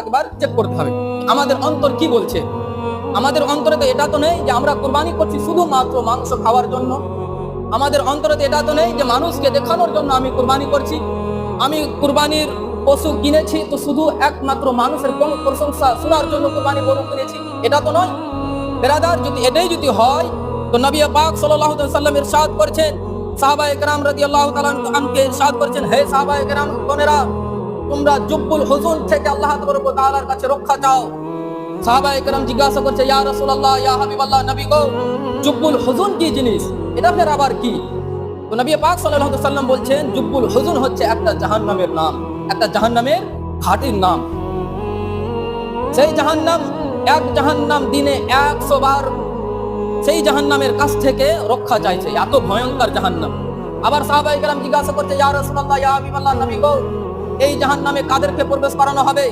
একবার চেক করতে হবে আমাদের অন্তর কি বলছে। আমাদের অন্তরে তো এটা তো নেই যে আমরা কুরবানি করছি শুধুমাত্র মাংস খাওয়ার জন্য। আমাদের অন্তরে তো এটা তো নেই যে মানুষকে দেখানোর জন্য আমি কুরবানি করছি। আমি কুরবানির পশু কিনেছি তো শুধু একমাত্র মানুষের কোন প্রশংসা শোনার জন্য কুরবানি গরু কিনেছি, এটা তো নয়। বেরাদার, যদি এটাই যদি হয় তো নবী পাক সাল্লাল্লাহু আলাইহি ওয়াসাল্লাম ইরশাদ করেছেন, সাহাবায়ে কেরাম রাদিয়াল্লাহু তাআলা আনকে ইরশাদ করেছেন, হে সাহাবায়ে কেরাম বোনেরা, তোমরা জুব্বুল হুজুন থেকে আল্লাহ তাবারক ওয়া তাআলার কাছে রক্ষা চাও। সাহাবায়ে কেরাম জিজ্ঞাসা করছে, ইয়া রাসূলুল্লাহ, ইয়া হাবিবাল্লাহ, নবী গো, জুব্বুল হুজুন কি জিনিস, এটা ফের আবার কি? তো নবী পাক সাল্লাল্লাহু আলাইহি ওয়াসাল্লাম বলছেন, জুব্বুল হুজুন হচ্ছে একটা জাহান্নামের নাম, একটা জাহান্নামের ঘাটির নাম। সেই জাহান্নাম, এক জাহান্নাম দিনে 100 বার সেই জাহান্নামের কাছ থেকে রক্ষা চাইছে, এত ভয়ঙ্কর জাহান্নাম। আবার সাহাবায়ে কেরাম জিজ্ঞাসা করছে, ইয়া রাসূলুল্লাহ, ইয়া হাবিবাল্লাহ, নবী গো, এই জাহান্নামে কাদেরকে প্রবেশ করানো হবে?